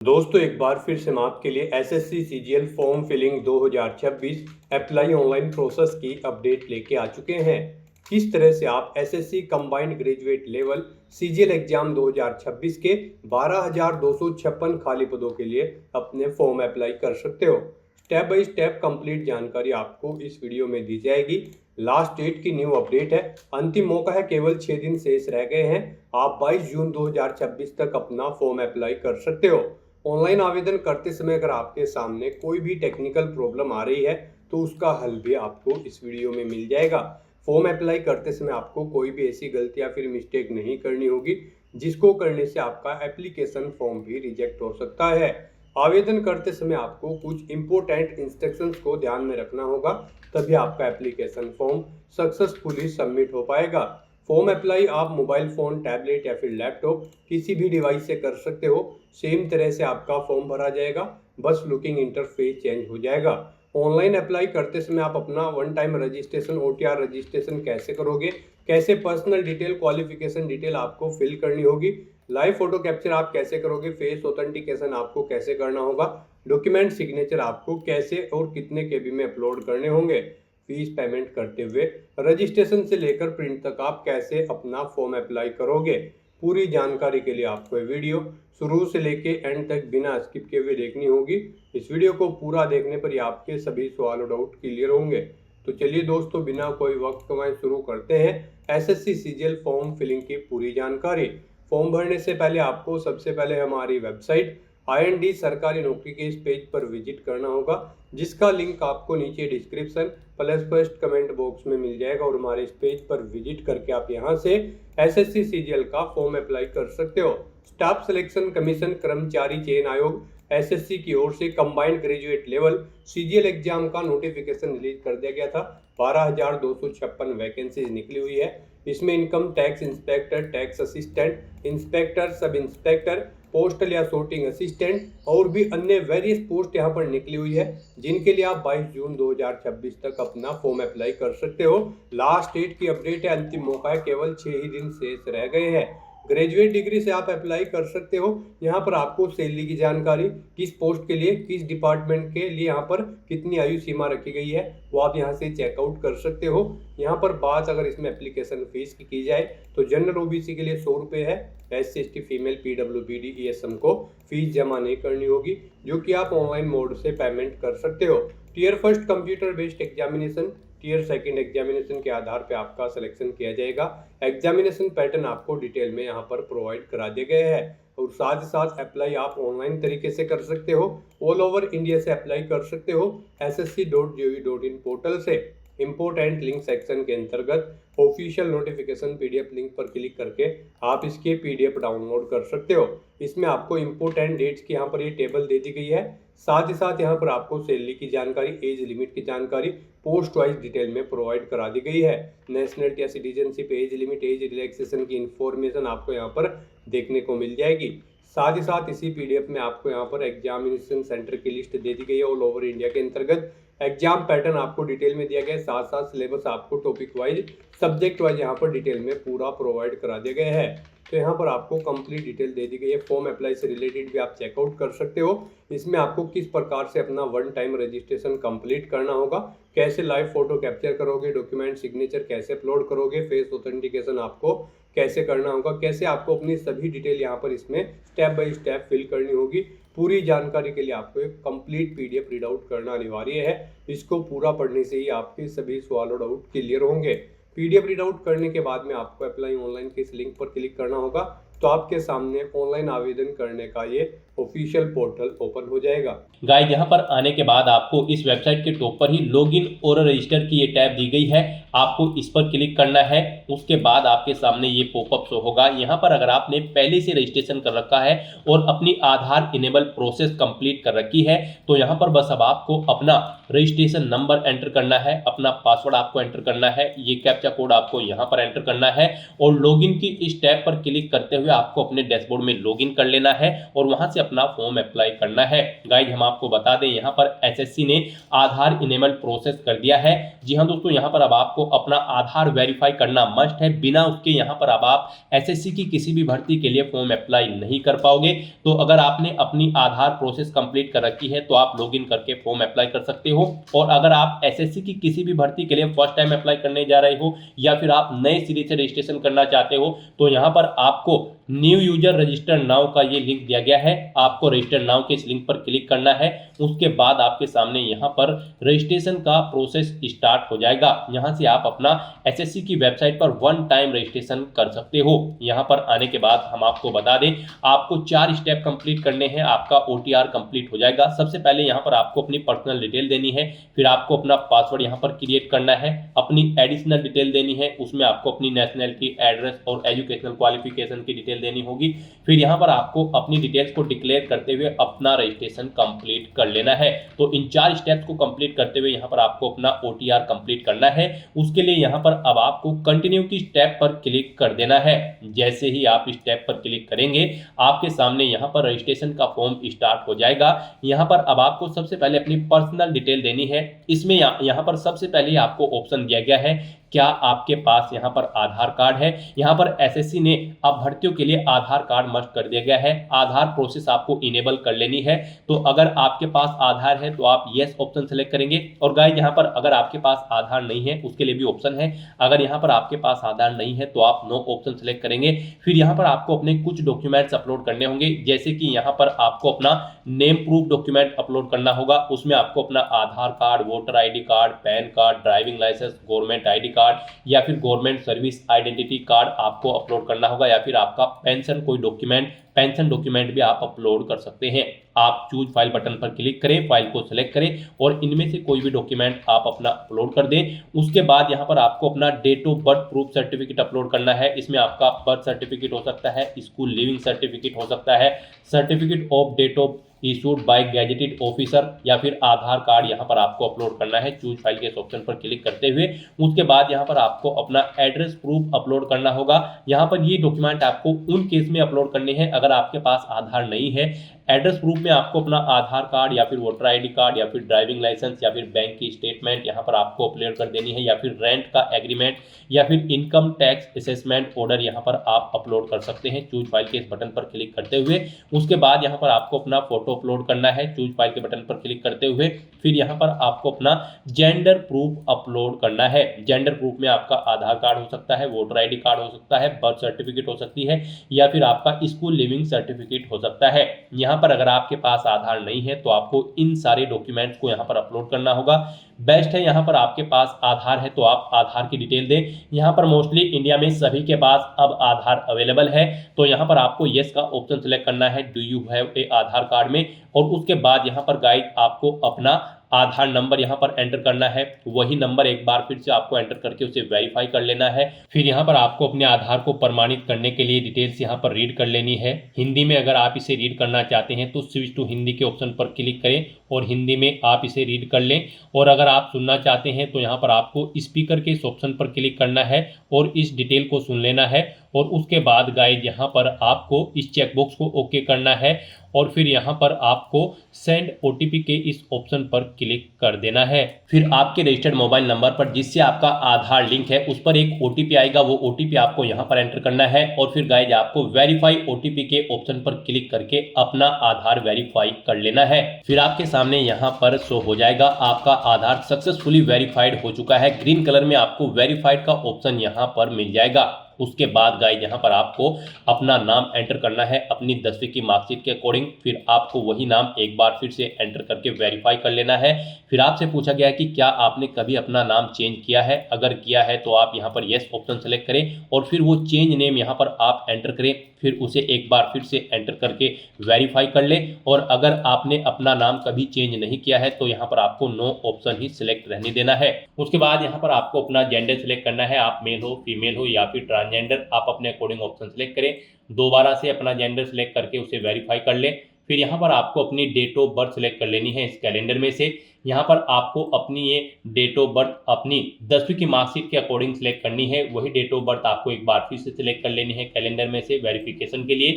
दोस्तों एक बार फिर से हम आपके लिए SSC CGL form filling 2026 apply online process की अपडेट लेके आ चुके हैं। किस तरह से आप SSC combined graduate level CGL exam 2026 के 12,256 खाली पदों के लिए अपने फॉर्म अप्लाई कर सकते हो। स्टेप बाय स्टेप कंप्लीट जानकारी आपको इस वीडियो में दी जाएगी। लास्ट डेट की न्यू अपडेट है, अंतिम मौका है, केवल 6 दिन शेष रह गए हैं। आप 22 जून 2026 तक अपना फॉर्म अप्लाई कर सकते हो। ऑनलाइन आवेदन करते समय अगर आपके सामने कोई भी टेक्निकल प्रॉब्लम आ रही है तो उसका हल भी आपको इस वीडियो में मिल जाएगा। फॉर्म अप्लाई करते समय आपको कोई भी ऐसी गलती या फिर मिस्टेक नहीं करनी होगी जिसको करने से आपका एप्लीकेशन फॉर्म भी रिजेक्ट हो सकता है। आवेदन करते समय आपको कुछ इंपॉर्टेंट इंस्ट्रक्शंस को ध्यान में रखना होगा, तभी आपका एप्लीकेशन फॉर्म सक्सेसफुली सबमिट हो पाएगा। फॉर्म अप्लाई आप मोबाइल फ़ोन, टैबलेट या फिर लैपटॉप किसी भी डिवाइस से कर सकते हो। सेम तरह से आपका फॉर्म भरा जाएगा, बस लुकिंग इंटरफेस चेंज हो जाएगा। ऑनलाइन अप्लाई करते समय आप अपना one time registration OTR registration कैसे करोगे, कैसे पर्सनल डिटेल, क्वालिफिकेशन डिटेल आपको फिल करनी होगी, लाइव फोटो कैप्चर आप कैसे करोगे, फेस ऑथेंटिकेशन आपको कैसे करना होगा, डॉक्यूमेंट सिग्नेचर आपको कैसे और कितने केबी में अपलोड करने होंगे, फीस पेमेंट करते हुए रजिस्ट्रेशन से लेकर प्रिंट तक आप कैसे अपना फॉर्म अप्लाई करोगे। पूरी जानकारी के लिए आपको ये वीडियो शुरू से लेके एंड तक बिना स्किप किए हुए देखनी होगी। इस वीडियो को पूरा देखने पर ही आपके सभी सवाल और डाउट क्लियर होंगे। तो चलिए दोस्तों, बिना कोई वक्त गंवाए शुरू करते हैं एसएससी सीजीएल फॉर्म फिलिंग की पूरी जानकारी। फॉर्म भरने से पहले आपको सबसे पहले हमारी वेबसाइट IND सरकारी नौकरी के इस पेज पर विजिट करना होगा, जिसका लिंक आपको नीचे description plus first comment box में मिल जाएगा। और हमारे इस पेज पर विजिट करके आप यहां से एसएससी सीजीएल का फॉर्म अप्लाई कर सकते हो। स्टाफ सिलेक्शन कमीशन कर्मचारी चयन आयोग एसएससी की ओर से combined graduate level CGL exam का नोटिफिकेशन रिलीज कर दिया गया था। 12,256 वैकेंसीज निकली हुई है। इसमें income tax inspector, tax assistant, inspector, sub inspector, postal या सॉर्टिंग असिस्टेंट और भी अन्य वेरियस पोस्ट यहां पर निकली हुई है, जिनके लिए आप 22 जून 2026 तक अपना फॉर्म अप्लाई कर सकते हो। लास्ट डेट की अपडेट है, अंतिम मौका है, केवल 6 ही दिन शेष रह गए हैं। ग्रेजुएट डिग्री से आप अप्लाई कर सकते हो। यहाँ पर आपको सैलरी की जानकारी, किस पोस्ट के लिए, किस डिपार्टमेंट के लिए यहाँ पर कितनी आयु सीमा रखी गई है, वो आप यहाँ से चेकआउट कर सकते हो। यहाँ पर बात अगर इसमें एप्लीकेशन फीस की जाए तो जनरल ओबीसी के लिए 100 रुपये है। SC ST female PWBD ESM को फीस जमा नहीं करनी होगी, जो कि आप ऑनलाइन मोड से पेमेंट कर सकते हो। Tier first computer based examination, tier second examination के आधार पे आपका सिलेक्शन किया जाएगा। एग्जामिनेशन पैटर्न आपको डिटेल में यहाँ पर प्रोवाइड करा दिए गए हैं। और साथ ही साथ अप्लाई आप ऑनलाइन तरीके से कर सकते हो, ऑल ओवर इंडिया से अप्लाई कर सकते हो ssc.gov.in पोर्टल से। इंपोर्टेंट लिंक सेक्शन के अंतर्गत ऑफिशियल नोटिफिकेशन PDF लिंक पर क्लिक करके आप इसके PDF डाउनलोड कर सकते हो। इसमें आपको इंपोर्टेंट डेट्स की यहाँ पर ये टेबल दे दी गई है। साथ ही साथ यहाँ पर आपको सैलरी की जानकारी, एज लिमिट की जानकारी पोस्ट वाइज डिटेल में प्रोवाइड करा दी गई है। नेशनलिटी या citizenship, age limit, age relaxation की इंफॉर्मेशन आपको यहाँ पर देखने को मिल जाएगी। साथ ही साथ इसी PDF में आपको यहाँ पर एग्जामिनेशन सेंटर की लिस्ट दे दी गई है ऑल ओवर इंडिया के अंतर्गत। एग्जाम पैटर्न आपको डिटेल में दिया गया है, साथ साथ सिलेबस आपको टॉपिक वाइज, सब्जेक्ट वाइज यहाँ पर डिटेल में पूरा प्रोवाइड करा दिया गया है। तो यहाँ पर आपको कंप्लीट डिटेल दे दी गई है। फॉर्म अप्लाई से रिलेटेड भी आप चेकआउट कर सकते हो। इसमें आपको किस प्रकार से अपना वन टाइम रजिस्ट्रेशन कंप्लीट करना होगा, कैसे लाइव फोटो कैप्चर करोगे, डॉक्यूमेंट सिग्नेचर कैसे अपलोड करोगे, फेस ऑथेंटिकेशन आपको कैसे करना होगा, कैसे आपको अपनी सभी डिटेल यहाँ पर इसमें स्टेप बाय स्टेप फिल करनी होगी। पूरी जानकारी के लिए आपको एक कंप्लीट PDF रीड आउट करना अनिवार्य है। इसको पूरा पढ़ने से ही आपके सभी सवाल और डाउट क्लियर होंगे। PDF रीड आउट करने के बाद में आपको अप्लाई ऑनलाइन के इस लिंक पर क्लिक करना होगा, तो आपके सामने ऑनलाइन आवेदन करने का ये ऑफिशियल पोर्टल ओपन हो जाएगा। गाइस, यहाँ पर आने के बाद आपको इस वेबसाइट के टॉप पर ही लॉगिन और रजिस्टर की ये टैब दी गई है। आपको इस पर क्लिक करना है। उसके बाद आपके सामने ये पॉपअप शो होगा। यहाँ पर अगर आपने पहले से रजिस्ट्रेशन कर रखा है और अपनी आधार इनेबल प्रोसेस कंप्लीट कर रखी है, तो यहाँ पर बस अब आपको अपना रजिस्ट्रेशन नंबर एंटर करना है, अपना पासवर्ड आपको एंटर करना है, ये कैप्चा कोड आपको यहाँ पर एंटर करना है और लॉगिन की इस टैब पर क्लिक करते हुए हुए आपको अपने डैशबोर्ड में लॉगिन कर लेना है और वहां से अपना फॉर्म अप्लाई करना है। गाइज हम आपको बता दें यहाँ पर एसएससी ने आधार इनेबल प्रोसेस कर दिया है। जी हाँ दोस्तों, यहाँ पर अब आपको अपना आधार वेरीफाई करना मस्ट है। बिना उसके यहाँ पर अब आप एसएससी की किसी भी भर्ती के लिए फॉर्म अप्लाई नहीं कर पाओगे। तो अगर आपने अपनी आधार प्रोसेस कंप्लीट कर रखी है तो आप लॉगिन करके फॉर्म अप्लाई कर सकते हो। और अगर आप एसएससी की किसी भी भर्ती के लिए फर्स्ट टाइम अप्लाई करने जा रहे हो या फिर आप नए सिरे से रजिस्ट्रेशन करना चाहते हो तो यहाँ पर आपको न्यू यूजर रजिस्टर नाउ का ये लिंक दिया गया है। आपको रजिस्टर नाउ के इस लिंक पर क्लिक करना है। उसके बाद आपके सामने यहाँ पर रजिस्ट्रेशन का प्रोसेस स्टार्ट हो जाएगा। यहाँ से आप अपना एसएससी की वेबसाइट पर वन टाइम रजिस्ट्रेशन कर सकते हो। यहाँ पर आने के बाद हम आपको बता दें आपको 4 स्टेप कंप्लीट करने हैं, आपका ओटीआर कंप्लीट हो जाएगा। सबसे पहले यहाँ पर आपको अपनी पर्सनल डिटेल देनी है, फिर आपको अपना पासवर्ड यहाँ पर क्रिएट करना है, अपनी एडिशनल डिटेल देनी है, उसमें आपको अपनी नेशनलिटी, एड्रेस और एजुकेशनल क्वालिफिकेशन की डिटेल देनी होगी। फिर यहाँ पर आपको अपनी डिटेल्स को डिक्लेयर करते हुए अपना रजिस्ट्रेशन कंप्लीट कर लेना है। तो इन 4 स्टेप्स को कंप्लीट करते हुए यहाँ पर आपको अपना ओटीआर कंप्लीट करना है। उसके लिए यहाँ पर अब आपको कंटिन्यू की स्टेप पर क्लिक कर देना है। जैसे ही आप स्टेप पर क्लिक करेंगे आपके सामने यहाँ पर रजिस्ट्रेशन का फॉर्म स्टार्ट हो जाएगा। यहाँ पर अब आपको सबसे पहले अपनी पर्सनल डिटेल देनी है। इसमें यहाँ पर सबसे पहले आपको ऑप्शन दिया गया है क्या आपके पास यहाँ पर आधार कार्ड है। यहाँ पर एसएससी ने अब भर्तियों के लिए आधार कार्ड मस्ट कर दिया गया है। आधार प्रोसेस आपको इनेबल कर लेनी है। तो अगर आपके पास आधार है तो आप यस ऑप्शन सेलेक्ट करेंगे। और गाइस यहाँ पर अगर आपके पास आधार नहीं है उसके लिए भी ऑप्शन है। अगर यहाँ पर आपके पास आधार नहीं है तो आप नो ऑप्शन सेलेक्ट करेंगे। फिर यहाँ पर आपको अपने कुछ डॉक्यूमेंट्स अपलोड करने होंगे, जैसे कि यहाँ पर आपको अपना नेम प्रूफ डॉक्यूमेंट अपलोड करना होगा। उसमें आपको अपना Aadhaar card, voter ID card, PAN card, driving licence, government ID card या फिर गवर्नमेंट सर्विस आइडेंटिटी कार्ड आपको अपलोड करना होगा, या फिर आपका पेंशन कोई डॉक्यूमेंट, पेंशन डॉक्यूमेंट भी आप अपलोड कर सकते हैं। आप चूज फाइल बटन पर क्लिक करें, फाइल को सिलेक्ट करें और इनमें से कोई भी डॉक्यूमेंट आप अपना अपलोड कर दें। उसके बाद यहाँ पर आपको अपना date of birth proof certificate upload करना है। इसमें आपका बर्थ सर्टिफिकेट हो सकता है, स्कूल लिविंग सर्टिफिकेट हो सकता है, certificate of date of issued by gazetted officer, या फिर आधार कार्ड यहाँ पर आपको अपलोड करना है। चूज फाइल के इस ऑप्शन पर क्लिक करते हुए उसके बाद यहाँ पर आपको अपना एड्रेस प्रूफ अपलोड करना होगा। यहाँ पर ये डॉक्यूमेंट आपको उन केस में अपलोड करने हैं अगर आपके पास आधार नहीं है। एड्रेस प्रूफ में आपको अपना आधार कार्ड या फिर वोटर आईडी कार्ड या फिर ड्राइविंग लाइसेंस या फिर बैंक की स्टेटमेंट यहाँ पर आपको अपलोड कर देनी है, या फिर रेंट का एग्रीमेंट या फिर इनकम टैक्स असेसमेंट ऑर्डर यहाँ पर आप अपलोड कर सकते हैं। चूज फाइल के इस बटन पर क्लिक करते हुए उसके बाद यहाँ पर आपको अपना फोटो अपलोड करना है। चूज फाइल के बटन पर क्लिक करते हुए फिर यहाँ पर आपको अपना जेंडर प्रूफ अपलोड करना है। जेंडर प्रूफ में आपका आधार कार्ड हो सकता है, वोटर आईडी कार्ड हो सकता है, बर्थ सर्टिफिकेट हो सकती है, या फिर आपका स्कूल लिविंग सर्टिफिकेट हो सकता है। यहाँ पर अगर आपके पास आधार नहीं है तो आपको इन सारे डॉक्यूमेंट्स को यहाँ पर अपलोड करना होगा। बेस्ट है यहाँ पर आपके पास आधार है तो आप आधार की डिटेल दें। यहाँ पर मोस्टली इंडिया में सभी के पास अब आधार अवेलेबल है, तो यहाँ पर आपको यस का ऑप्शन सेलेक्ट करना है do you have a Aadhaar card में। और उसके बाद यहाँ पर गाइड आपको अपना आधार नंबर यहाँ पर एंटर करना है। वही नंबर एक बार फिर से आपको एंटर करके उसे वेरीफाई कर लेना है। फिर यहाँ पर आपको अपने आधार को प्रमाणित करने के लिए डिटेल्स यहाँ पर रीड कर लेनी है। हिंदी में अगर आप इसे रीड करना चाहते हैं तो स्विच टू हिंदी के ऑप्शन पर क्लिक करें और हिंदी में आप इसे रीड कर लें। और अगर आप सुनना चाहते हैं तो यहाँ पर आपको स्पीकर के इस ऑप्शन पर क्लिक करना है और इस डिटेल को सुन लेना है। और उसके बाद गाइड यहाँ पर आपको इस चेकबॉक्स को ओके करना है और फिर यहाँ पर आपको सेंड ओटीपी के इस ऑप्शन पर क्लिक कर देना है। फिर आपके रजिस्टर्ड मोबाइल नंबर पर जिससे आपका आधार लिंक है उस पर एक ओटीपी आएगा, वो ओटीपी आपको यहाँ पर एंटर करना है। और फिर गाइज आपको वेरीफाई ओटीपी के ऑप्शन पर क्लिक करके अपना आधार वेरीफाई कर लेना है। फिर आपके सामने यहाँ पर शो हो जाएगा आपका आधार सक्सेसफुली वेरीफाइड हो चुका है। ग्रीन कलर में आपको वेरीफाइड का ऑप्शन यहाँ पर मिल जाएगा। उसके बाद गाइज यहाँ पर आपको अपना नाम एंटर करना है अपनी 10वीं की मार्कशीट के अकॉर्डिंग। फिर आपको वही नाम एक बार फिर से एंटर करके वेरीफाई कर लेना है। फिर आपसे पूछा गया है कि क्या आपने कभी अपना नाम चेंज किया है। अगर किया है तो आप यहाँ पर यस ऑप्शन सेलेक्ट करें और फिर वो चेंज नेम यहाँ पर आप एंटर करें। फिर उसे एक बार फिर से एंटर करके वेरीफाई कर लें। और अगर आपने अपना नाम कभी चेंज नहीं किया है तो यहाँ पर आपको नो ऑप्शन ही सिलेक्ट रहने देना है। उसके बाद यहाँ पर आपको अपना जेंडर सिलेक्ट करना है, आप मेल हो, फीमेल हो या फिर ट्रांसजेंडर, आप अपने अकॉर्डिंग ऑप्शन सेलेक्ट करें। दोबारा से अपना जेंडर सेलेक्ट करके उसे वेरीफाई कर लें। फिर यहाँ पर आपको अपनी डेट ऑफ बर्थ सेलेक्ट कर लेनी है इस कैलेंडर में से। यहाँ पर आपको अपनी ये डेट ऑफ बर्थ अपनी 10वीं की मार्कशीट के अकॉर्डिंग सेलेक्ट करनी है। वही डेट ऑफ बर्थ आपको एक बार फिर से सिलेक्ट कर लेनी है कैलेंडर में से वेरिफिकेशन के लिए।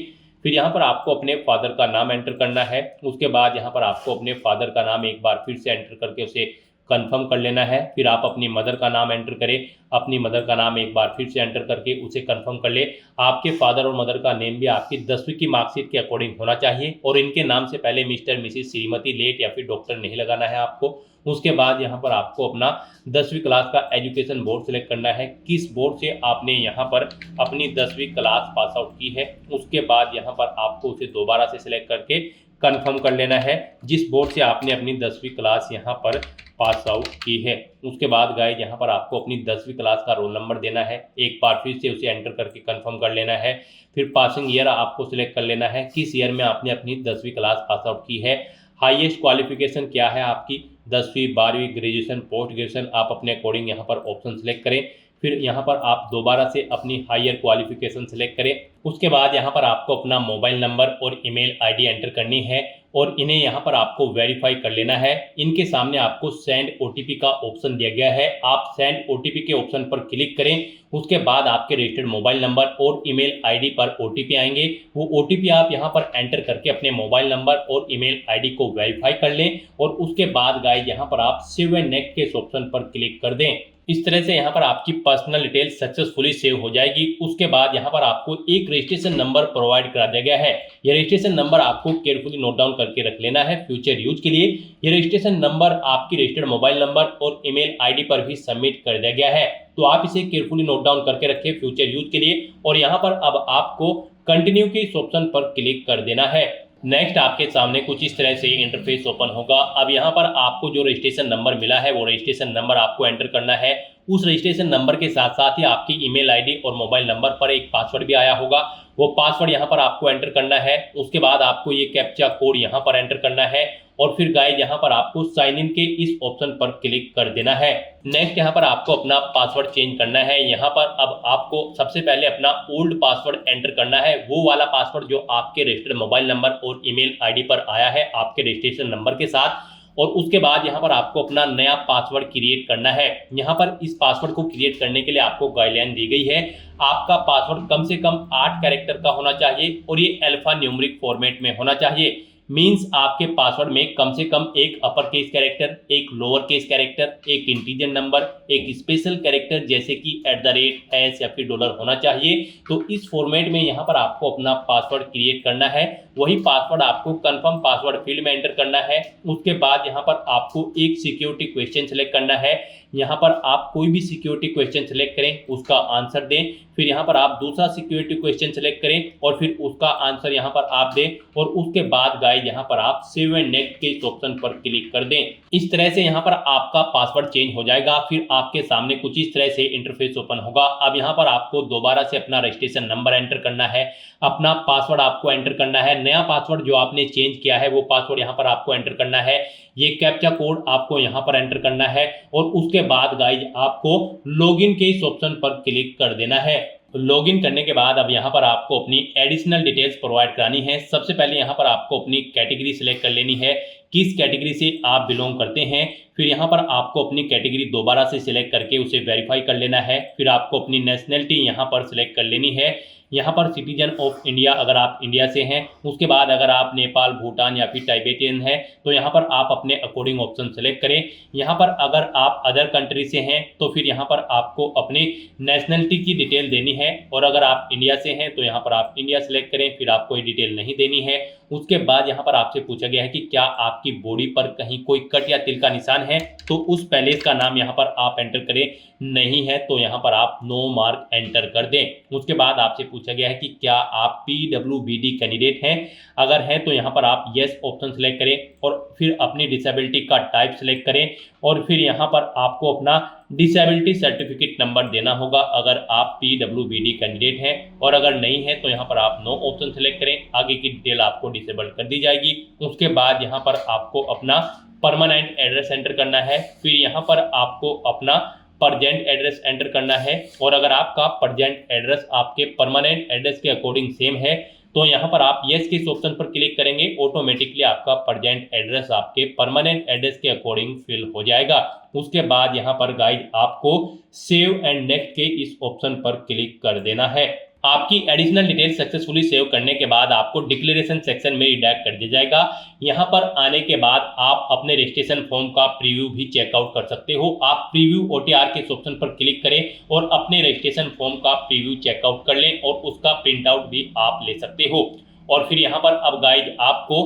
फिर यहाँ पर आपको अपने फादर का नाम एंटर करना है। उसके बाद यहाँ पर आपको अपने फादर का नाम एक बार फिर से एंटर करके उसे कंफर्म कर लेना है। फिर आप अपनी मदर का नाम एंटर करें। अपनी मदर का नाम एक बार फिर से एंटर करके उसे कंफर्म कर ले। आपके फादर और मदर का नेम भी आपकी 10वीं की मार्कशीट के अकॉर्डिंग होना चाहिए और इनके नाम से पहले मिस्टर, मिसिस, श्रीमती, लेट या फिर डॉक्टर नहीं लगाना है आपको। उसके बाद यहाँ पर आपको अपना 10वीं क्लास का एजुकेशन बोर्ड सेलेक्ट करना है, किस बोर्ड से आपने यहाँ पर अपनी 10वीं क्लास पास आउट की है। उसके बाद यहाँ पर आपको उसे दोबारा से सिलेक्ट करके कंफर्म कर लेना है जिस बोर्ड से आपने अपनी 10वीं क्लास यहाँ पर पास आउट की है। उसके बाद गाइस यहाँ पर आपको अपनी 10वीं क्लास का रोल नंबर देना है, एक बार फिर से उसे एंटर करके कंफर्म कर लेना है। फिर पासिंग ईयर आपको सिलेक्ट कर लेना है, किस ईयर में आपने अपनी 10वीं क्लास पास आउट की है। हाईएस्ट क्वालिफिकेशन क्या है आपकी, 10वीं, 12वीं, ग्रेजुएशन, पोस्ट ग्रेजुएशन, आप अपने अकॉर्डिंग यहाँ पर ऑप्शन सेलेक्ट करें। फिर यहाँ पर आप दोबारा से अपनी हायर क्वालिफिकेशन सेलेक्ट करें। उसके बाद यहाँ पर आपको अपना मोबाइल नंबर और ईमेल आईडी एंटर करनी है और इन्हें यहाँ पर आपको वेरीफाई कर लेना है। इनके सामने आपको सेंड ओटीपी का ऑप्शन दिया गया है, आप सेंड ओटीपी के ऑप्शन पर क्लिक करें। उसके बाद आपके रजिस्टर्ड मोबाइल नंबर और ईमेल आईडी पर ओटीपी आएंगे। वो ओटीपी आप यहाँ पर एंटर करके अपने मोबाइल नंबर और ईमेल आईडी को वेरीफाई कर लें और उसके बाद गाइस यहाँ पर आप सेव एंड नेक्स्ट के ऑप्शन पर क्लिक कर दें। इस तरह से यहाँ पर आपकी पर्सनल डिटेल सक्सेसफुली सेव हो जाएगी। उसके बाद यहाँ पर आपको एक रजिस्ट्रेशन नंबर प्रोवाइड करा दिया गया है। ये रजिस्ट्रेशन नंबर आपको केयरफुली नोट डाउन करके रख लेना है फ्यूचर यूज के लिए। ये रजिस्ट्रेशन नंबर आपकी रजिस्टर्ड मोबाइल नंबर और ईमेल आईडी पर भी सबमिट कर दिया गया है, तो आप इसे केयरफुली नोट डाउन करके रखें फ्यूचर यूज के लिए। और यहाँ पर अब आपको कंटिन्यू के इस ऑप्शन पर क्लिक कर देना है। नेक्स्ट आपके सामने कुछ इस तरह से इंटरफेस ओपन होगा। अब यहाँ पर आपको जो रजिस्ट्रेशन नंबर मिला है वो रजिस्ट्रेशन नंबर आपको एंटर करना है। उस रजिस्ट्रेशन नंबर के साथ साथ ही आपकी ईमेल आईडी और मोबाइल नंबर पर एक पासवर्ड भी आया होगा, वो पासवर्ड यहाँ पर आपको एंटर करना है। उसके बाद आपको ये कैप्चा कोड यहाँ पर एंटर करना है और फिर गाइस यहाँ पर आपको साइन इन के इस ऑप्शन पर क्लिक कर देना है। नेक्स्ट यहाँ पर आपको अपना पासवर्ड चेंज करना है। यहाँ पर अब आपको सबसे पहले अपना ओल्ड पासवर्ड एंटर करना है, वो वाला पासवर्ड जो आपके रजिस्टर्ड मोबाइल नंबर और ईमेल आईडी पर आया है आपके रजिस्ट्रेशन नंबर के साथ। और उसके बाद यहाँ पर आपको अपना नया पासवर्ड क्रिएट करना है। यहाँ पर इस पासवर्ड को क्रिएट करने के लिए आपको गाइडलाइन दी गई है। आपका पासवर्ड कम से कम 8 कैरेक्टर का होना चाहिए और ये अल्फा न्यूमेरिक फॉर्मेट में होना चाहिए। मींस आपके पासवर्ड में कम से कम एक अपर केस कैरेक्टर, एक लोअर केस कैरेक्टर, एक इंटीजर नंबर, एक स्पेशल कैरेक्टर जैसे कि @ या फिर $, होना चाहिए। तो इस फॉर्मेट में यहाँ पर आपको अपना पासवर्ड क्रिएट करना है। वही पासवर्ड आपको कंफर्म पासवर्ड फील्ड में एंटर करना है। उसके बाद यहाँ पर आपको एक सिक्योरिटी क्वेश्चन सेलेक्ट करना है। यहाँ पर आप कोई भी सिक्योरिटी क्वेश्चन सेलेक्ट करें, उसका आंसर दें। फिर यहाँ पर आप दूसरा सिक्योरिटी क्वेश्चन सेलेक्ट करें और फिर उसका आंसर यहाँ पर आप दें और उसके बाद गाइस यहाँ पर आप सेव एंड नेक्स्ट के इस ऑप्शन पर क्लिक कर दें। इस तरह से यहाँ पर आपका पासवर्ड चेंज हो जाएगा। फिर आपके सामने कुछ इस तरह से इंटरफेस ओपन होगा। अब यहाँ पर आपको दोबारा से अपना रजिस्ट्रेशन नंबर एंटर करना है, अपना पासवर्ड आपको एंटर करना है। नया पासवर्ड जो आपने चेंज किया है वो पासवर्ड यहाँ पर आपको एंटर करना है। ये कैप्चा कोड आपको यहाँ पर एंटर करना है और उसके बाद गाइस आपको लॉगिन के इस ऑप्शन पर क्लिक कर देना है। लॉगिन करने के बाद अब यहाँ पर आपको अपनी एडिशनल डिटेल्स प्रोवाइड करानी है। सबसे पहले यहाँ पर आपको अपनी कैटेगरी सिलेक्ट कर लेनी है, किस कैटेगरी से आप बिलोंग करते हैं। फिर यहाँ पर आपको अपनी कैटेगरी दोबारा से सिलेक्ट करके उसे वेरीफाई कर लेना है। फिर आपको अपनी नेशनलिटी यहाँ पर सिलेक्ट कर लेनी है। यहाँ पर सिटीजन ऑफ इंडिया अगर आप इंडिया से हैं। उसके बाद अगर आप नेपाल, भूटान या फिर टाइबेटियन हैं तो यहाँ पर आप अपने अकॉर्डिंग ऑप्शन सेलेक्ट करें। यहाँ पर अगर आप अदर कंट्री से हैं तो फिर यहाँ पर आपको अपनी नेशनलिटी की डिटेल देनी है और अगर आप इंडिया से हैं तो यहाँ पर आप इंडिया सेलेक्ट करें, फिर आपको ये डिटेल नहीं देनी है। उसके बाद यहाँ पर आपसे पूछा गया है कि क्या आपकी बॉडी पर कहीं कोई कट या तिल का निशान है, तो उस पैलेस का नाम यहाँ पर आप एंटर करें। नहीं है तो यहाँ पर आप नो मार्क एंटर कर दें। उसके बाद आपसे पूछा गया है कि क्या आप PWBD कैंडिडेट हैं, अगर हैं तो यहाँ पर आप यस ऑप्शन सेलेक्ट करें और फिर अपनी डिसेबिलिटी का टाइप सेलेक्ट करें और फिर यहाँ पर आपको अपना डिसेबिलिटी सर्टिफिकेट नंबर देना होगा अगर आप PWBD कैंडिडेट हैं। और अगर नहीं है तो यहाँ पर आप नो ऑप्शन सेलेक्ट करें, आगे की डिटेल आपको डिसेबल कर दी जाएगी। उसके बाद यहाँ पर आपको अपना परमानेंट एड्रेस एंटर करना है। फिर यहाँ पर आपको अपना परजेंट एड्रेस एंटर करना है और अगर आपका परजेंट एड्रेस आपके परमानेंट एड्रेस के अकॉर्डिंग सेम है तो यहाँ पर आप यस के इस ऑप्शन पर क्लिक करेंगे, ऑटोमेटिकली आपका प्रेजेंट एड्रेस आपके परमानेंट एड्रेस के अकॉर्डिंग फिल हो जाएगा। उसके बाद यहाँ पर गाइज आपको सेव एंड नेक्स्ट के इस ऑप्शन पर क्लिक कर देना है। आपकी एडिशनल डिटेल सक्सेसफुली सेव करने के बाद आपको डिक्लेरेशन सेक्शन में रिडायरेक्ट कर दिया जाएगा। यहाँ पर आने के बाद आप अपने रजिस्ट्रेशन फॉर्म का प्रीव्यू भी चेकआउट कर सकते हो। आप प्रीव्यू ओटीआर के इस ऑप्शन पर क्लिक करें और अपने रजिस्ट्रेशन फॉर्म का प्रीव्यू चेकआउट कर लें और उसका प्रिंट आउट भी आप ले सकते हो। और फिर यहाँ पर अब गाइज आपको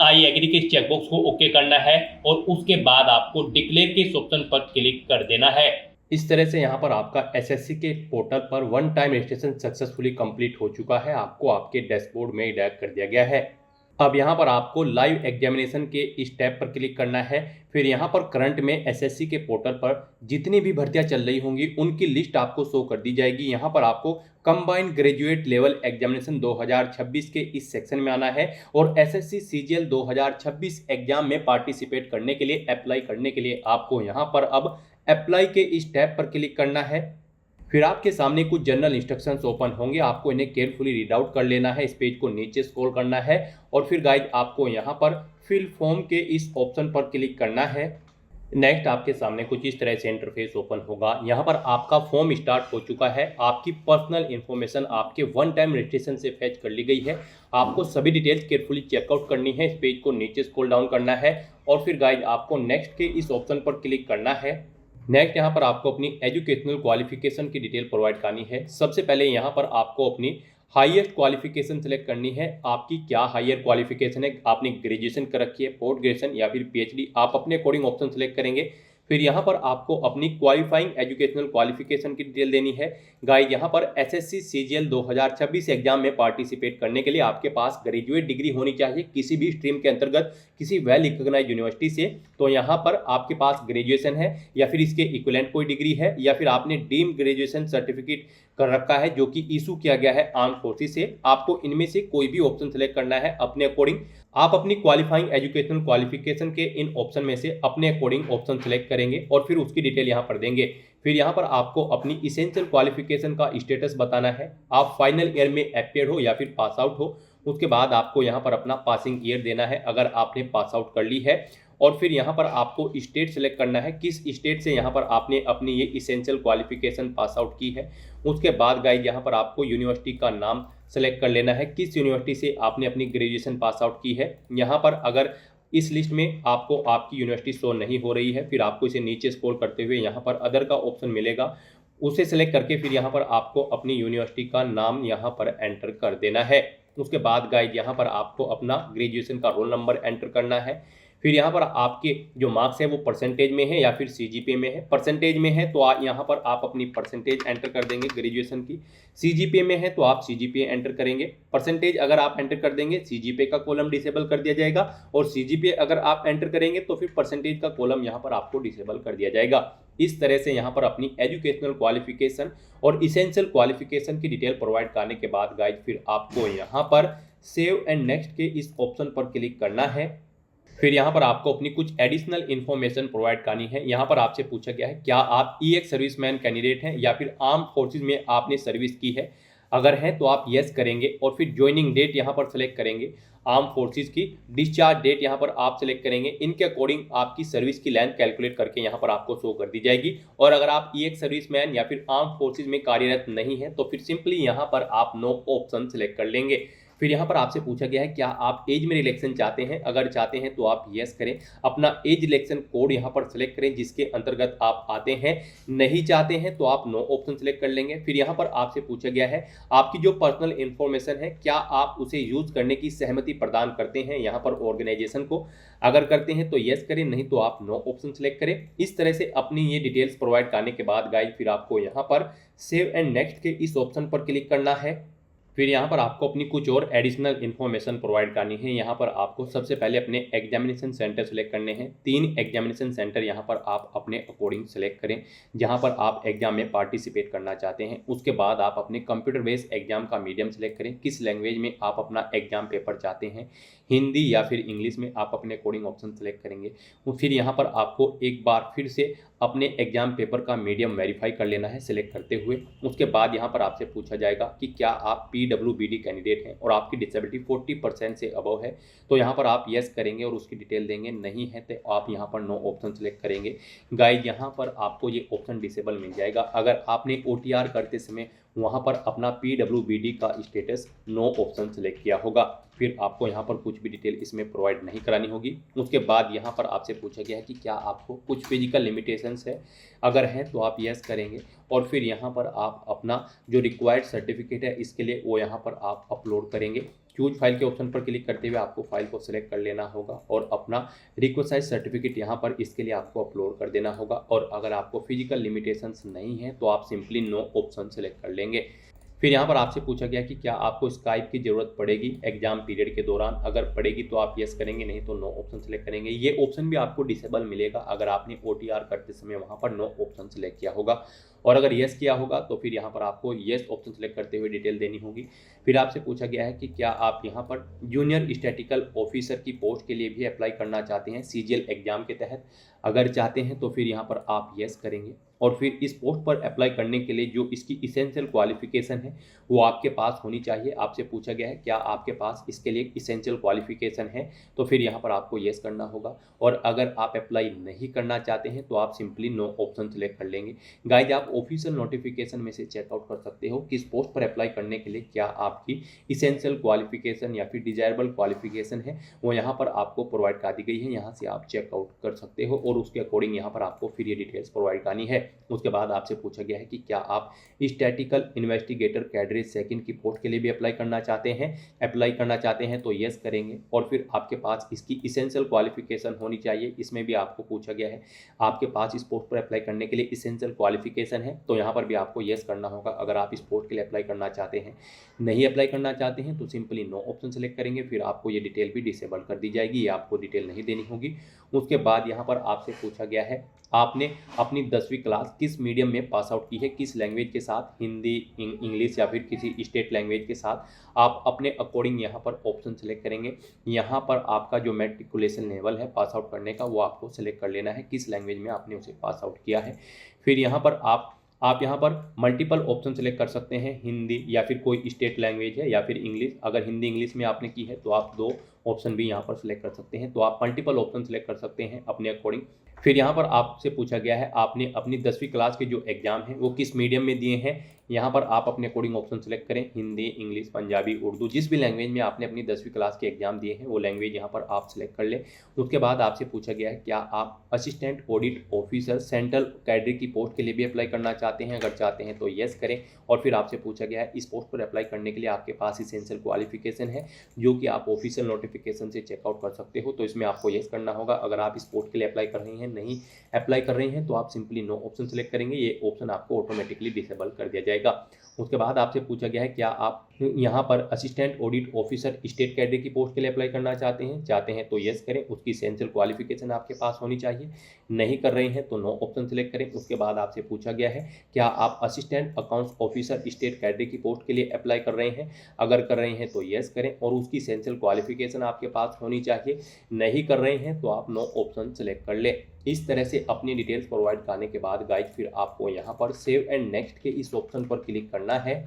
आई एग्री के इस चेकबॉक्स को ओके करना है और उसके बाद आपको डिक्लेयर के इस ऑप्शन पर क्लिक कर देना है। इस तरह से यहाँ पर आपका एसएससी के पोर्टल पर one time registration successfully complete हो चुका है। आपको आपके डैशबोर्ड में रिडायरेक्ट कर दिया गया है। अब यहाँ पर आपको लाइव एग्जामिनेशन के इस टैब पर क्लिक करना है। फिर यहाँ पर करंट में एसएससी के पोर्टल पर जितनी भी भर्तियाँ चल रही होंगी उनकी लिस्ट आपको शो कर दी जाएगी। यहाँ पर आपको कंबाइंड ग्रेजुएट लेवल एग्जामिनेशन 2026 के इस सेक्शन में आना है और एसएससी सीजीएल 2026 एग्जाम में पार्टिसिपेट करने के लिए, अप्लाई करने के लिए आपको यहाँ पर अब अप्लाई के इस टैब पर क्लिक करना है। फिर आपके सामने कुछ जनरल इंस्ट्रक्शंस ओपन होंगे, आपको इन्हें केयरफुली रीड आउट कर लेना है। इस पेज को नीचे स्क्रॉल करना है और फिर गाइज आपको यहाँ पर फिल फॉर्म के इस ऑप्शन पर क्लिक करना है। नेक्स्ट आपके सामने कुछ इस तरह से इंटरफेस ओपन होगा। यहाँ पर आपका फॉर्म स्टार्ट हो चुका है। आपकी पर्सनल इन्फॉर्मेशन आपके वन टाइम रजिस्ट्रेशन से फैच कर ली गई है। आपको सभी डिटेल्स केयरफुली चेकआउट करनी है। इस पेज को नीचे स्क्रॉल डाउन करना है और फिर गाइज आपको नेक्स्ट के इस ऑप्शन पर क्लिक करना है। नेक्स्ट यहाँ पर आपको अपनी एजुकेशनल क्वालिफिकेशन की डिटेल प्रोवाइड करनी है। सबसे पहले यहाँ पर आपको अपनी हाईएस्ट क्वालिफिकेशन सेलेक्ट करनी है। आपकी क्या हायर क्वालिफिकेशन है, आपने ग्रेजुएशन कर रखी है, पोस्ट ग्रेजुएशन या फिर पीएचडी, आप अपने अकॉर्डिंग ऑप्शन सेलेक्ट करेंगे। फिर यहाँ पर आपको अपनी क्वालिफाइंग एजुकेशनल क्वालिफिकेशन की डिटेल देनी है। गाइड यहाँ पर एसएससी सीजीएल 2026 एग्जाम में पार्टिसिपेट करने के लिए आपके पास ग्रेजुएट डिग्री होनी चाहिए किसी भी स्ट्रीम के अंतर्गत, किसी वेल रिकॉग्नाइज्ड यूनिवर्सिटी से। तो यहाँ पर आपके पास ग्रेजुएशन है या फिर इसके इक्विवेलेंट कोई डिग्री है या फिर आपने डीम ग्रेजुएशन सर्टिफिकेट कर रखा है जो कि इशू किया गया है आर्म फोर्सेस से। आपको इनमें से कोई भी ऑप्शन सेलेक्ट करना है अपने अकॉर्डिंग। आप अपनी क्वालिफाइंग एजुकेशनल क्वालिफिकेशन के इन ऑप्शन में से अपने अकॉर्डिंग ऑप्शन सेलेक्ट करेंगे और फिर उसकी डिटेल यहाँ पर देंगे। फिर यहाँ पर आपको अपनी इसेंशियल क्वालिफिकेशन का स्टेटस बताना है। आप फाइनल ईयर में अपियर हो या फिर पास आउट हो। उसके बाद आपको यहाँ पर अपना पासिंग ईयर देना है अगर आपने पास आउट कर ली है। और फिर यहाँ पर आपको स्टेट सेलेक्ट करना है, किस स्टेट से यहाँ पर आपने अपनी ये इसेंशियल क्वालिफिकेशन पास आउट की है। उसके बाद गाइज यहाँ पर आपको यूनिवर्सिटी का नाम सेलेक्ट कर लेना है, किस यूनिवर्सिटी से आपने अपनी ग्रेजुएशन पास आउट की है। यहाँ पर अगर इस लिस्ट में आपको आपकी यूनिवर्सिटी शो नहीं हो रही है, फिर आपको इसे नीचे स्क्रॉल करते हुए यहाँ पर अदर का ऑप्शन मिलेगा, उसे सेलेक्ट करके फिर यहाँ पर आपको अपनी यूनिवर्सिटी का नाम यहाँ पर एंटर कर देना है। उसके बाद गाइज यहाँ पर आपको अपना ग्रेजुएशन का रोल नंबर एंटर करना है। फिर यहाँ पर आपके जो मार्क्स है वो परसेंटेज में है या फिर सीजीपीए में है। परसेंटेज में है तो यहाँ पर आप अपनी परसेंटेज एंटर कर देंगे ग्रेजुएशन की। सीजीपीए में है तो आप सीजीपीए एंटर करेंगे। परसेंटेज अगर आप एंटर कर देंगे सीजीपीए का कॉलम डिसेबल कर दिया जाएगा और सीजीपीए अगर आप एंटर करेंगे तो फिर परसेंटेज का कॉलम यहाँ पर आपको डिसेबल कर दिया जाएगा। इस तरह से यहाँ पर अपनी एजुकेशनल क्वालिफिकेशन और इसेंशियल क्वालिफिकेशन की डिटेल प्रोवाइड करने के बाद गाइज फिर आपको यहाँ पर सेव एंड नेक्स्ट के इस ऑप्शन पर क्लिक करना है। फिर यहाँ पर आपको अपनी कुछ एडिशनल इन्फॉर्मेशन प्रोवाइड करनी है। यहाँ पर आपसे पूछा गया है क्या आप ईएक्स सर्विसमैन कैंडिडेट हैं या फिर आर्म फोर्सेज में आपने सर्विस की है। अगर है तो आप यस करेंगे और फिर ज्वाइनिंग डेट यहाँ पर सेलेक्ट करेंगे। आर्म फोर्सेज की डिस्चार्ज डेट यहाँ पर आप सेलेक्ट करेंगे। इनके अकॉर्डिंग आपकी सर्विस की लेंथ कैलकुलेट करके यहाँ पर आपको शो कर दी जाएगी। और अगर आप ईएक्स सर्विसमैन या फिर आर्म फोर्सेज में कार्यरत नहीं है तो फिर सिंपली यहाँ पर आप नो ऑप्शन सेलेक्ट कर लेंगे। फिर यहाँ पर आपसे पूछा गया है क्या आप एज में रिलैक्सेशन चाहते हैं। अगर चाहते हैं तो आप यस करें, अपना एज रिलैक्सेशन कोड यहाँ पर सेलेक्ट करें जिसके अंतर्गत आप आते हैं। नहीं चाहते हैं तो आप नो ऑप्शन सेलेक्ट कर लेंगे। फिर यहाँ पर आपसे पूछा गया है आपकी जो पर्सनल इन्फॉर्मेशन है क्या आप उसे यूज करने की सहमति प्रदान करते हैं यहाँ पर ऑर्गेनाइजेशन को। अगर करते हैं तो यस करें, नहीं तो आप नो ऑप्शन सेलेक्ट करें। इस तरह से अपनी ये डिटेल्स प्रोवाइड करने के बाद गाइज फिर आपको यहाँ पर सेव एंड नेक्स्ट के इस ऑप्शन पर क्लिक करना है। फिर यहाँ पर आपको अपनी कुछ और एडिशनल इन्फॉर्मेशन प्रोवाइड करनी है। यहाँ पर आपको सबसे पहले अपने एग्जामिनेशन सेंटर सेलेक्ट करने हैं। 3 एग्जामिनेशन सेंटर यहाँ पर आप अपने अकॉर्डिंग सेलेक्ट करें जहाँ पर आप एग्जाम में पार्टिसिपेट करना चाहते हैं। उसके बाद आप अपने कंप्यूटर बेस्ड एग्जाम का मीडियम सेलेक्ट करें, किस लैंग्वेज में आप अपना एग्जाम पेपर चाहते हैं, हिंदी या फिर इंग्लिश में आप अपने कोडिंग ऑप्शन सेलेक्ट करेंगे। और फिर यहाँ पर आपको एक बार फिर से अपने एग्जाम पेपर का मीडियम वेरीफाई कर लेना है सिलेक्ट करते हुए। उसके बाद यहाँ पर आपसे पूछा जाएगा कि क्या आप PWBD कैंडिडेट हैं और आपकी डिसेबिलिटी 40% से अबव है, तो यहाँ पर आप येस करेंगे और उसकी डिटेल देंगे। नहीं है तो आप यहाँ पर नो ऑप्शन सेलेक्ट करेंगे। गाइज यहाँ पर आपको ये ऑप्शन डिसेबल मिल जाएगा अगर आपने OTR करते समय वहाँ पर अपना PWBD का स्टेटस नो ऑप्शन सेलेक्ट किया होगा। फिर आपको यहाँ पर कुछ भी डिटेल इसमें प्रोवाइड नहीं करानी होगी। उसके बाद यहाँ पर आपसे पूछा गया है कि क्या आपको कुछ फिजिकल लिमिटेशंस है, अगर हैं तो आप यस करेंगे। और फिर यहाँ पर आप अपना जो रिक्वायर्ड सर्टिफिकेट है इसके लिए वो यहाँ पर आप अपलोड करेंगे। चूज फाइल के ऑप्शन पर क्लिक करते हुए आपको फाइल को सिलेक्ट कर लेना होगा और अपना रिक्वेस्ट सर्टिफिकेट यहाँ पर इसके लिए आपको अपलोड कर देना होगा। और अगर आपको फिजिकल लिमिटेशंस नहीं है तो आप सिंपली नो ऑप्शन सेलेक्ट कर लेंगे। फिर यहाँ पर आपसे पूछा गया कि क्या आपको स्काइप की ज़रूरत पड़ेगी एग्जाम पीरियड के दौरान, अगर पड़ेगी तो आप यस करेंगे, नहीं तो नो ऑप्शन सेलेक्ट करेंगे। ये ऑप्शन भी आपको डिसेबल मिलेगा अगर आपने OTR करते समय वहाँ पर नो ऑप्शन सेलेक्ट किया होगा। और अगर यस किया होगा तो फिर यहाँ पर आपको यस ऑप्शन सेलेक्ट करते हुए डिटेल देनी होगी। फिर आपसे पूछा गया है कि क्या आप यहाँ पर जूनियर स्टैटिकल ऑफिसर की पोस्ट के लिए भी अप्लाई करना चाहते हैं CGL एग्जाम के तहत। अगर चाहते हैं तो फिर यहाँ पर आप यस करेंगे। और फिर इस पोस्ट पर अप्लाई करने के लिए जो इसकी इसेंशियल क्वालिफिकेशन है वो आपके पास होनी चाहिए। आपसे पूछा गया है क्या आपके पास इसके लिए इसेंशियल क्वालिफिकेशन है, तो फिर यहाँ पर आपको येस करना होगा। और अगर आप अप्लाई नहीं करना चाहते हैं तो आप सिंपली नो ऑप्शन सेलेक्ट कर लेंगे। गाइज आप ऑफिशियल नोटिफिकेशन में से चेकआउट कर सकते हो किस पोस्ट पर अप्लाई करने के लिए क्या आपकी इसेंशियल क्वालिफिकेशन या फिर डिजायरेबल क्वालिफिकेशन है वो यहाँ पर आपको प्रोवाइड कर दी गई है। यहाँ से आप चेकआउट कर सकते हो और उसके अकॉर्डिंग यहाँ पर आपको फिर ये डिटेल्स प्रोवाइड करनी है। उसके बाद आपसे पूछा गया है कि क्या आप स्टैटिकल इन्वेस्टिगेटर कैडरे सेकंड की पोस्ट के लिए भी अप्लाई करना चाहते हैं तो यस करेंगे। और फिर आपके पास इसकी इसेंशियल क्वालिफिकेशन होनी चाहिए। इसमें भी आपको पूछा गया है आपके पास इस पोस्ट पर अप्लाई करने के लिए इसेंशियल क्वालिफिकेशन है, तो यहाँ पर भी आपको यस करना होगा अगर आप इस पोस्ट के लिए अप्लाई करना चाहते हैं। नहीं अप्लाई करना चाहते हैं तो सिंपली नो ऑप्शन सेलेक्ट करेंगे। फिर आपको ये डिटेल भी डिसेबल कर दी जाएगी, ये आपको डिटेल नहीं देनी होगी। उसके बाद यहाँ पर आपसे पूछा गया है आपने अपनी 10वीं क्लास किस मीडियम में पास आउट की है, किस लैंग्वेज के साथ, हिंदी, इंग्लिश या फिर किसी स्टेट लैंग्वेज के साथ। आप अपने अकॉर्डिंग यहाँ पर ऑप्शन सेलेक्ट करेंगे। यहाँ पर आपका जो मैट्रिकुलेशन लेवल है पास आउट करने का वो आपको सेलेक्ट कर लेना है, किस लैंग्वेज में आपने उसे पास आउट किया है। फिर यहाँ पर आप यहाँ पर मल्टीपल ऑप्शन सेलेक्ट कर सकते हैं, हिंदी या फिर कोई स्टेट लैंग्वेज है या फिर इंग्लिश। अगर हिंदी इंग्लिश में आपने की है तो आप 2 ऑप्शन भी यहाँ पर सिलेक्ट कर सकते हैं, तो आप मल्टीपल ऑप्शन सेलेक्ट कर सकते हैं अपने अकॉर्डिंग। फिर यहाँ पर आपसे पूछा गया है आपने अपनी 10वीं क्लास के जो एग्जाम हैं वो किस मीडियम में दिए हैं। यहाँ पर आप अपने अकॉर्डिंग ऑप्शन सेलेक्ट करें, हिंदी, इंग्लिश, पंजाबी, उर्दू, जिस भी लैंग्वेज में आपने अपनी 10वीं क्लास के एग्जाम दिए हैं वो लैंग्वेज यहाँ पर आप सिलेक्ट कर लें। उसके बाद आपसे पूछा गया है क्या आप assistant audit officer central cadre की पोस्ट के लिए भी अप्लाई करना चाहते हैं। अगर चाहते हैं तो येस करें। और फिर आपसे पूछा गया है इस पोस्ट पर अप्लाई करने के लिए आपके पास इसेंशियल क्वालिफिकेशन है जो कि आप ऑफिशियल नोटिफिकेशन से चेकआउट कर सकते हो, तो इसमें आपको येस करना होगा। अगर आप इस पोस्ट के लिए अप्लाई कर रहे हैं, नहीं अप्लाई कर रहे हैं तो आप सिंपली नो ऑप्शन सेलेक्ट करेंगे, ये ऑप्शन आपको ऑटोमेटिकली डिसेबल कर दिया जाएगा। उसके बाद आपसे पूछा गया है क्या आप यहाँ पर assistant audit officer state cadre की पोस्ट के लिए अप्लाई करना चाहते हैं तो यस करें। उसकी इसेंशियल क्वालिफिकेशन आपके पास होनी चाहिए। नहीं कर रहे हैं तो नो ऑप्शन सेलेक्ट करें। उसके बाद आपसे पूछा गया है क्या आप assistant accounts officer state cadre की पोस्ट के लिए अप्लाई कर रहे हैं। अगर कर रहे हैं तो यस करें और उसकी इसेंशियल क्वालिफिकेशन आपके पास होनी चाहिए। नहीं कर रहे हैं तो आप नो ऑप्शन सेलेक्ट कर लें। इस तरह से अपनी डिटेल्स प्रोवाइड करने के बाद गाइज फिर आपको यहाँ पर सेव एंड नेक्स्ट के इस ऑप्शन पर क्लिक करना है।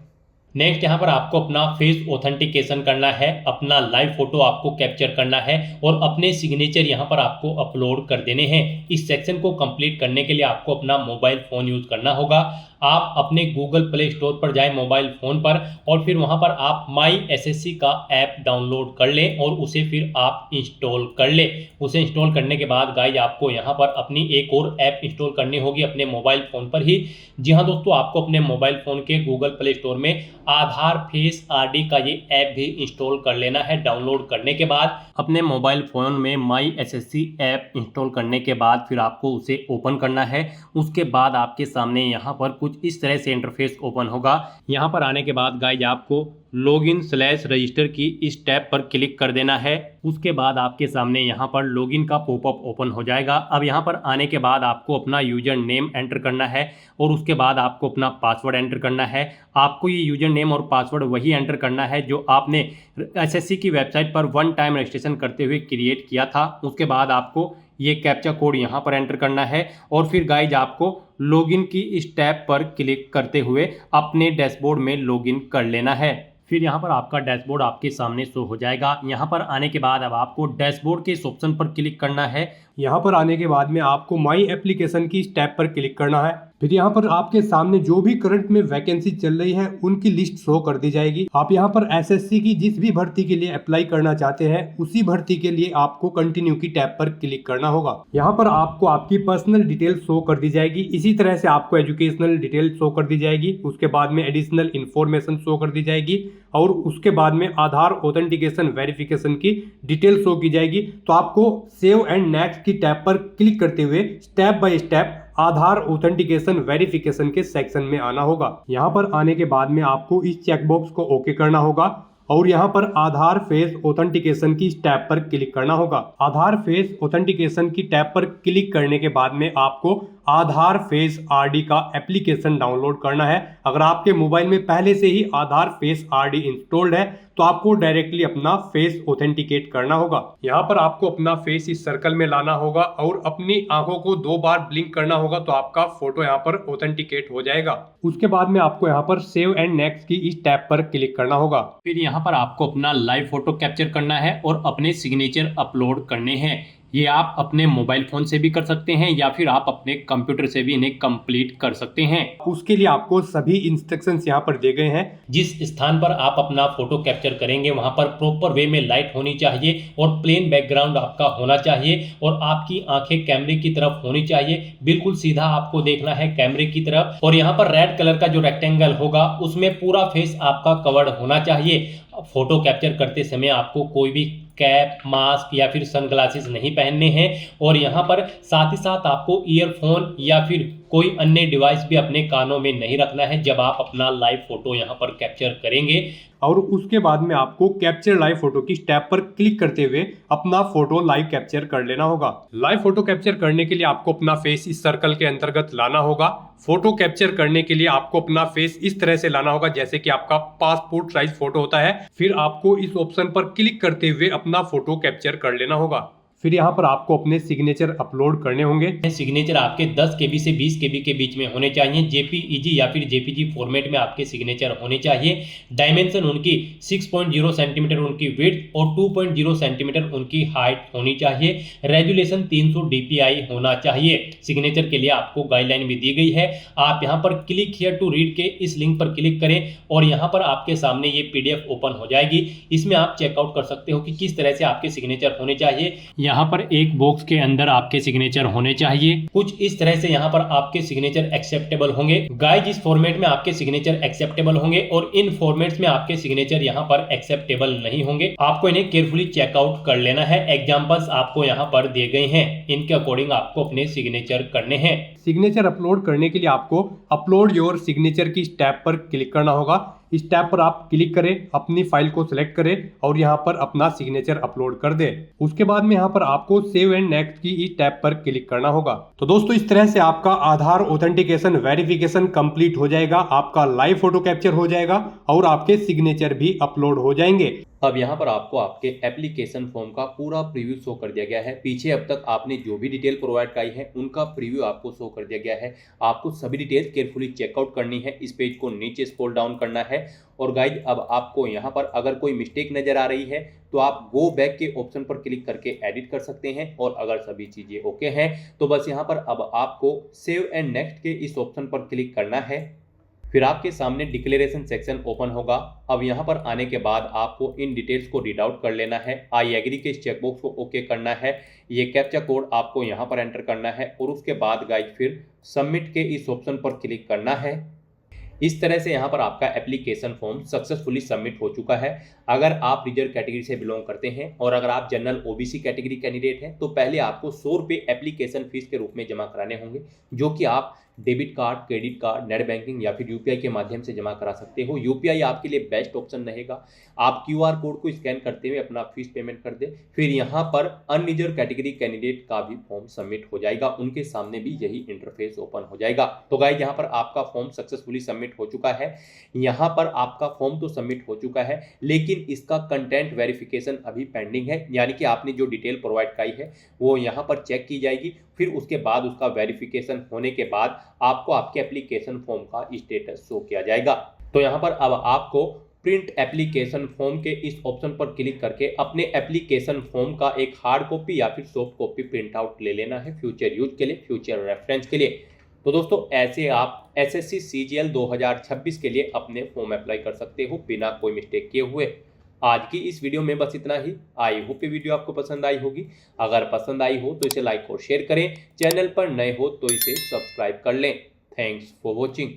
नेक्स्ट यहाँ पर आपको अपना फेस ऑथेंटिकेशन करना है, अपना लाइव फोटो आपको कैप्चर करना है और अपने सिग्नेचर यहाँ पर आपको अपलोड कर देने हैं। इस सेक्शन को कंप्लीट करने के लिए आपको अपना मोबाइल फ़ोन यूज़ करना होगा। आप अपने गूगल प्ले स्टोर पर जाएं मोबाइल फ़ोन पर और फिर वहाँ पर आप माई SSC का ऐप डाउनलोड कर लें और उसे फिर आप इंस्टॉल कर लें। उसे इंस्टॉल करने के बाद गाइज आपको यहाँ पर अपनी एक और ऐप इंस्टॉल करनी होगी अपने मोबाइल फ़ोन पर ही। जी हाँ दोस्तों, आपको अपने मोबाइल फ़ोन के गूगल प्ले स्टोर में आधार फेस RD का ये ऐप भी इंस्टॉल कर लेना है। डाउनलोड करने के बाद अपने मोबाइल फ़ोन में माई SSC ऐप इंस्टॉल करने के बाद फिर आपको उसे ओपन करना है। उसके बाद आपके सामने यहाँ पर कुछ इस तरह से इंटरफेस ओपन होगा। यहाँ पर आने के बाद गाइज आपको login/register की इस टैब पर क्लिक कर देना है। उसके बाद आपके सामने यहाँ पर लॉगिन का पॉपअप ओपन हो जाएगा। अब यहाँ पर आने के बाद आपको अपना यूजर नेम एंटर करना है और उसके बाद आपको अपना पासवर्ड एंटर करना है। आपको ये यूजर नेम और पासवर्ड वही एंटर करना है जो आपने एसएससी की वेबसाइट पर वन टाइम रजिस्ट्रेशन करते हुए क्रिएट किया था। उसके बाद आपको ये कैप्चा कोड यहाँ पर एंटर करना है और फिर गाइज आपको लॉगिन की इस टैब पर क्लिक करते हुए अपने डैशबोर्ड में लॉगिन कर लेना है। फिर यहाँ पर आपका डैशबोर्ड आपके सामने शो हो जाएगा। यहाँ पर आने के बाद अब आपको डैशबोर्ड के इस ऑप्शन पर क्लिक करना है। यहाँ पर आने के बाद में आपको माई एप्लीकेशन की इस टैब पर क्लिक करना है। फिर यहाँ पर आपके सामने जो भी करंट में वैकेंसी चल रही है उनकी लिस्ट शो कर दी जाएगी। आप यहाँ पर एसएससी की जिस भी भर्ती के लिए अप्लाई करना चाहते हैं उसी भर्ती के लिए आपको कंटिन्यू की टैब पर क्लिक करना होगा। यहाँ पर आपको आपकी पर्सनल डिटेल शो कर दी जाएगी। इसी तरह से आपको एजुकेशनल डिटेल शो कर दी जाएगी। उसके बाद में एडिशनल इंफॉर्मेशन शो कर दी जाएगी और उसके बाद में आधार ऑथेंटिकेशन वेरिफिकेशन की डिटेल शो की जाएगी। तो आपको सेव एंड नेक्स्ट की टैब पर क्लिक करते हुए step by step Aadhaar authentication verification के सेक्शन में आना होगा। यहाँ पर आने के बाद में आपको इस चेकबॉक्स को ओके करना होगा और यहाँ पर आधार फेस ऑथेंटिकेशन की टैब पर क्लिक करना होगा। आधार फेस ऑथेंटिकेशन की टैब पर क्लिक करने के बाद में आपको आधार फेस आरडी का एप्लीकेशन डाउनलोड करना है। अगर आपके मोबाइल में पहले से ही आधार फेस आरडी इंस्टॉल्ड है तो आपको डायरेक्टली अपना फेस ऑथेंटिकेट करना होगा। यहाँ पर आपको अपना फेस इस सर्कल में लाना होगा और अपनी आंखों को 2 बार ब्लिंक करना होगा तो आपका फोटो यहाँ पर ऑथेंटिकेट हो जाएगा। उसके बाद में आपको यहाँ पर सेव एंड नेक्स्ट की इस टैब पर क्लिक करना होगा। फिर यहाँ पर आपको अपना लाइव फोटो कैप्चर करना है और अपने सिग्नेचर अपलोड करने हैं। ये आप अपने मोबाइल फोन से भी कर सकते हैं या फिर आप अपने कंप्यूटर से भी इन्हें कंप्लीट कर सकते हैं। उसके लिए आपको सभी इंस्ट्रक्शंस यहाँ पर दिए गए हैं। जिस स्थान पर आप अपना फोटो कैप्चर करेंगे वहां पर प्रॉपर वे में लाइट होनी चाहिए और प्लेन बैकग्राउंड आपका होना चाहिए और आपकी आंखें कैमरे की तरफ होनी चाहिए। बिल्कुल सीधा आपको देखना है कैमरे की तरफ और यहाँ पर रेड कलर का जो रेक्टेंगल होगा उसमें पूरा फेस आपका कवर्ड होना चाहिए। फोटो कैप्चर करते समय आपको कोई भी कैप, मास्क या फिर सनग्लासेस नहीं पहनने हैं और यहाँ पर साथ ही साथ आपको ईयरफोन या फिर कोई अन्य डिवाइस भी अपने कानों में नहीं रखना है जब आप अपना लाइव फोटो यहाँ पर कैप्चर करेंगे। और उसके बाद में आपको कैप्चर लाइव फोटो की टैब पर क्लिक करते हुए अपना फोटो लाइव कैप्चर कर लेना होगा। लाइव फोटो कैप्चर करने के लिए आपको अपना फेस इस सर्कल के अंतर्गत लाना होगा। फोटो कैप्चर करने के लिए आपको अपना फेस इस तरह से लाना होगा जैसे कि आपका पासपोर्ट साइज फोटो होता है। फिर आपको इस ऑप्शन पर क्लिक करते हुए अपना फोटो कैप्चर कर लेना होगा। फिर यहाँ पर आपको अपने सिग्नेचर अपलोड करने होंगे। सिग्नेचर आपके 10 KB से 20 KB के बीच में होने चाहिए। जेपीईजी या फिर जेपीजी फॉर्मेट में आपके सिग्नेचर होने चाहिए। डायमेंशन उनकी 6.0 सेंटीमीटर उनकी विड्थ और 2.0 सेंटीमीटर उनकी हाइट होनी चाहिए। रेजुलेशन 300 dpi होना चाहिए। सिग्नेचर के लिए आपको गाइडलाइन भी दी गई है। आप यहाँ पर क्लिक हियर टू रीड के इस लिंक पर क्लिक करें और यहाँ पर आपके सामने ये PDF ओपन हो जाएगी। इसमें आप चेकआउट कर सकते हो कि किस तरह से आपके सिग्नेचर होने चाहिए। यहाँ पर एक बॉक्स के अंदर आपके सिग्नेचर होने चाहिए। कुछ इस तरह से यहाँ पर आपके सिग्नेचर एक्सेप्टेबल होंगे। गाइस इस फॉर्मेट में आपके सिग्नेचर एक्सेप्टेबल होंगे और इन फॉर्मेट्स में आपके सिग्नेचर यहाँ पर एक्सेप्टेबल नहीं होंगे। आपको इन्हें केयरफुली चेकआउट कर लेना है। एग्जांपल्स आपको यहाँ पर दिए गए हैं, इनके अकॉर्डिंग आपको अपने सिग्नेचर करने हैं। सिग्नेचर अपलोड करने के लिए आपको अपलोड योर सिग्नेचर की टैब पर क्लिक करना होगा। इस टैब पर आप क्लिक करें, अपनी फाइल को सिलेक्ट करें और यहाँ पर अपना सिग्नेचर अपलोड कर दें। उसके बाद में यहाँ पर आपको सेव एंड नेक्स्ट की इस टैब पर क्लिक करना होगा। तो दोस्तों इस तरह से आपका आधार ऑथेंटिकेशन वेरिफिकेशन कंप्लीट हो जाएगा। आपका लाइव फोटो कैप्चर हो जाएगा और आपके सिग्नेचर भी अपलोड हो जाएंगे। अब यहाँ पर आपको आपके एप्लीकेशन फॉर्म का पूरा प्रीव्यू शो कर दिया गया है। पीछे अब तक आपने जो भी डिटेल प्रोवाइड कराई है उनका प्रीव्यू आपको शो कर दिया गया है। आपको सभी डिटेल्स केयरफुली चेकआउट करनी है। इस पेज को नीचे स्क्रॉल डाउन करना है और गाइज अब आपको यहाँ पर अगर कोई मिस्टेक नजर आ रही है तो आप गो बैक के ऑप्शन पर क्लिक करके एडिट कर सकते हैं और अगर सभी चीजें ओके हैं तो बस यहाँ पर अब आपको सेव एंड नेक्स्ट के इस ऑप्शन पर क्लिक करना है। फिर आपके सामने डिक्लेरेशन सेक्शन ओपन होगा। अब यहाँ पर आने के बाद आपको इन डिटेल्स को रीड आउट कर लेना है। आई एग्री के इस चेकबॉक्स को ओके करना है। ये कैप्चा कोड आपको यहाँ पर एंटर करना है और उसके बाद गाइज फिर सबमिट के इस ऑप्शन पर क्लिक करना है। इस तरह से यहाँ पर आपका एप्लीकेशन फॉर्म सक्सेसफुली सबमिट हो चुका है। अगर आप रिजर्व कैटेगरी से बिलोंग करते हैं और अगर आप जनरल ओबीसी कैटेगरी कैंडिडेट हैं तो पहले आपको 100 रुपये एप्लीकेशन फीस के रूप में जमा कराने होंगे, जो कि आप debit card, credit card, net banking या फिर यूपीआई के माध्यम से जमा करा सकते हो। यूपीआई आपके लिए बेस्ट ऑप्शन रहेगा। आप क्यूआर कोड को स्कैन करते हुए अपना फीस पेमेंट कर दें, फिर यहाँ पर अनरिजर्व कैटेगरी कैंडिडेट का भी फॉर्म सबमिट हो जाएगा, उनके सामने भी यही इंटरफेस ओपन हो जाएगा। तो गाइस यहाँ पर आपका फॉर्म सक्सेसफुली सबमिट हो चुका है। यहाँ पर आपका फॉर्म तो सबमिट हो चुका है, लेकिन इसका कंटेंट वेरिफिकेशन अभी पेंडिंग है, यानी कि आपने जो डिटेल प्रोवाइड कराई है वो यहाँ पर चेक की जाएगी, फिर उसके बाद उसका वेरिफिकेशन होने के बाद आपको आपके एप्लीकेशन फॉर्म का स्टेटस शो किया जाएगा। तो यहाँ पर अब आपको प्रिंट एप्लीकेशन फॉर्म के इस ऑप्शन पर क्लिक करके अपने एप्लीकेशन फॉर्म का एक हार्ड कॉपी या फिर सॉफ्ट कॉपी प्रिंट आउट ले लेना है फ्यूचर यूज के लिए, फ्यूचर रेफरेंस के लिए। तो दोस्तों ऐसे आप एसएससी सीजीएल 2026 के लिए अपने फॉर्म अप्लाई कर सकते हो बिना कोई मिस्टेक किए हुए। आज की इस वीडियो में बस इतना ही। आई होप ये वीडियो आपको पसंद आई होगी। अगर पसंद आई हो तो इसे लाइक और शेयर करें, चैनल पर नए हो तो इसे सब्सक्राइब कर लें। Thanks for watching.